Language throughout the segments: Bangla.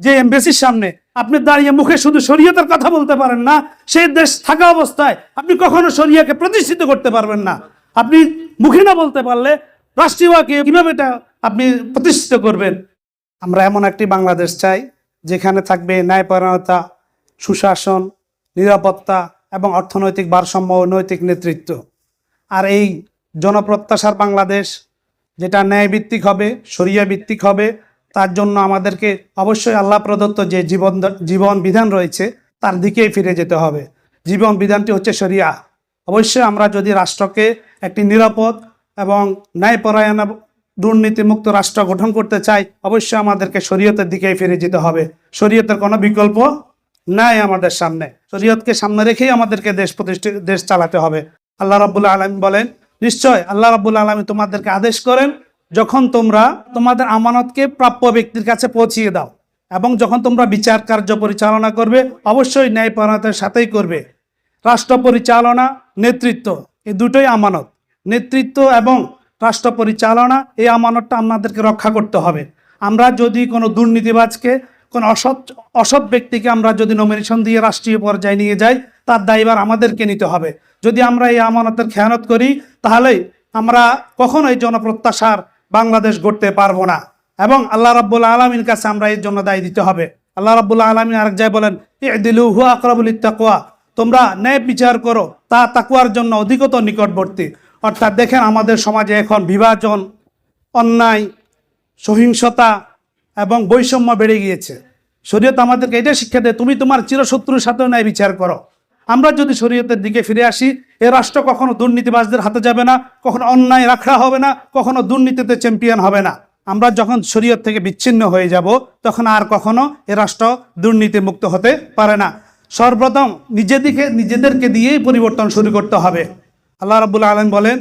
যে এমবেসির সামনে আপনি দাঁড়িয়ে মুখে শুধু শরীয়তের কথা বলতে পারেন না, সেই দেশ থাকা অবস্থায় আপনি কখনো শরিয়াকে প্রতিষ্ঠিত করতে পারবেন না। আপনি মুখে না বলতে পারলে রাষ্ট্রীয়কে কিভাবে এটা আপনি প্রতিষ্ঠিত করবেন? আমরা এমন একটি বাংলাদেশ চাই যেখানে থাকবে ন্যায়পরায়ণতা, সুশাসন, নিরাপত্তা এবং অর্থনৈতিক ভারসাম্য ও নৈতিক নেতৃত্ব। আর এই জনপ্রত্যাশার বাংলাদেশ যেটা ন্যায়ভিত্তিক হবে, শরিয়া ভিত্তিক হবে, তার জন্য আমাদেরকে অবশ্যই আল্লাহ প্রদত্ত যে জীবন বিধান রয়েছে তার দিকেই ফিরে যেতে হবে। জীবন বিধানটি হচ্ছে শরিয়া। অবশ্যই আমরা যদি রাষ্ট্রকে একটি নিরাপদ এবং ন্যায়পরায়ণ দুর্নীতিমুক্ত রাষ্ট্র গঠন করতে চাই, অবশ্যই আমাদেরকে শরীয়তের দিকেই ফিরে যেতে হবে। শরীয়তের কোনো বিকল্প নাই আমাদের সামনে। শরীয়তকে সামনে রেখেই আমাদেরকে দেশ চালাতে হবে। আল্লাহ রাব্বুল আলামিন বলেন, নিশ্চয় আল্লাহ রাব্বুল আলামিন তোমাদেরকে আদেশ করেন যখন তোমরা তোমাদের আমানতকে প্রাপ্য ব্যক্তির কাছে পৌঁছিয়ে দাও এবং যখন তোমরা বিচার কার্য পরিচালনা করবে অবশ্যই ন্যায়পরায়ণতার সাথেই করবে। রাষ্ট্র পরিচালনা, নেতৃত্ব, এই দুটোই আমানত। নেতৃত্ব এবং রাষ্ট্র পরিচালনা, এই আমানতটা আমাদেরকে রক্ষা করতে হবে। আমরা যদি কোনো দুর্নীতিবাজকে, কোনো অসৎ ব্যক্তিকে আমরা যদি নমিনেশন দিয়ে রাষ্ট্রীয় পর্যায়ে নিয়ে যাই, তার দায়ভার আমাদেরকে নিতে হবে। যদি আমরা এই আমানতের খেয়ানত করি তাহলেই আমরা কখনোই জনপ্রত্যাশার বাংলাদেশ গড়তে পারবো না এবং আল্লাহ রাব্বুল আলামিনের কাছে আমরা এর জন্য দায়ী দিতে হবে। আল্লাহ রাব্বুল আলামিন আরেক জায়গায় বলেন, ইদিলু হুয়া আকরাবু লিত্তাকওয়া, তোমরা ন্যায় বিচার করো, তা তাকওয়ার জন্য অধিকতর নিকটবর্তী। অর্থাৎ দেখেন আমাদের সমাজে এখন বিভাজন, অন্যায়, সহিংসতা এবং বৈষম্য বেড়ে গিয়েছে। শরীয়ত আমাদেরকে এটা শিক্ষা দেয়, তুমি তোমার চিরশত্রুর সাথেও ন্যায় বিচার করো। আমরা যদি শরীয়তের দিকে ফিরে আসি, এ রাষ্ট্র কখনো দুর্নীতিবাজদের হাতে যাবে না, কখনো অন্যায় রাখা হবে না, কখনো দুর্নীতিতে চ্যাম্পিয়ন হবে না। আমরা যখন শরীয়ত থেকে বিচ্ছিন্ন হয়ে যাব তখন আর কখনো এ রাষ্ট্র দুর্নীতিমুক্ত হতে পারে না। সর্বপ্রথম নিজেদেরকে দিয়েই পরিবর্তন শুরু করতে হবে। আল্লাহ রাব্বুল আলামিন বলেন,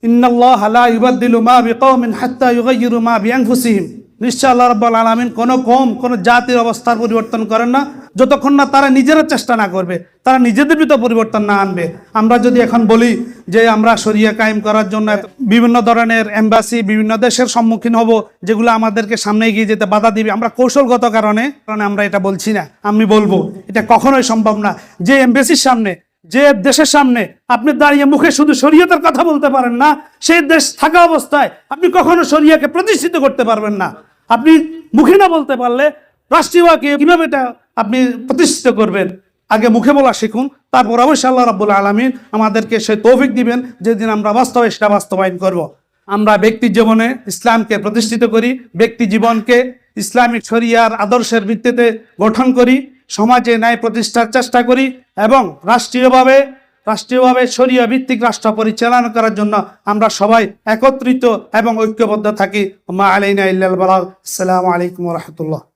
ইন্নাল্লাহা লা ইউবাদদিলু মা বিকওমিন হাত্তা ইউগাইয়িরু মা বিআনফুসিহিম, নিশ্চয় আল্লাহ রাব্বুল আলামিন কোনো কওম, কোনো জাতির অবস্থার পরিবর্তন করেন না যতক্ষণ না তারা নিজেরা চেষ্টা না করবে, তারা নিজেদের ভিতর পরিবর্তন না আনবে। আমরা যদি এখন বলি যে আমরা শরিয়া কায়েম করার জন্য বিভিন্ন ধরনের এম্বাসি, বিভিন্ন দেশের সম্মুখীন হব যেগুলো আমাদেরকে সামনে এগিয়ে যেতে বাধা দিবে, আমরা কৌশলগত কারণে আমরা এটা বলছি না। আমি বলবো এটা কখনোই সম্ভব না। যে এম্বাসির সামনে, যে দেশের সামনে আপনি দাঁড়িয়ে মুখে শুধু শরীয়তের কথা বলতে পারেন না, সেই দেশ থাকা অবস্থায় আপনি কখনো শরিয়াকে প্রতিষ্ঠিত করতে পারবেন না। আপনি মুখে না বলতে পারলে রাষ্ট্রীয়কে কিভাবে এটা আপনি প্রতিষ্ঠিত করবেন? আগে মুখে বলা শিখুন, তারপর অবশ্যই আল্লাহ রাব্বুল আলামিন আমাদেরকে সেই তৌফিক দিবেন যেদিন আমরা বাস্তবে সেটা বাস্তবায়ন করব। আমরা ব্যক্তি জীবনে ইসলামকে প্রতিষ্ঠিত করি, ব্যক্তি জীবনকে ইসলামিক শরিয়ার আদর্শের ভিত্তিতে গঠন করি, সমাজে ন্যায় প্রতিষ্ঠার চেষ্টা করি এবং রাষ্ট্রীয়ভাবে শরিয়া ভিত্তিক রাষ্ট্র পরিচালনা করার জন্য আমরা সবাই একত্রিত এবং ঐক্যবদ্ধ থাকি। মা আলাইনা ইল্লাল বালাগ। আসসালামু আলাইকুম ওয়া রাহমাতুল্লাহ।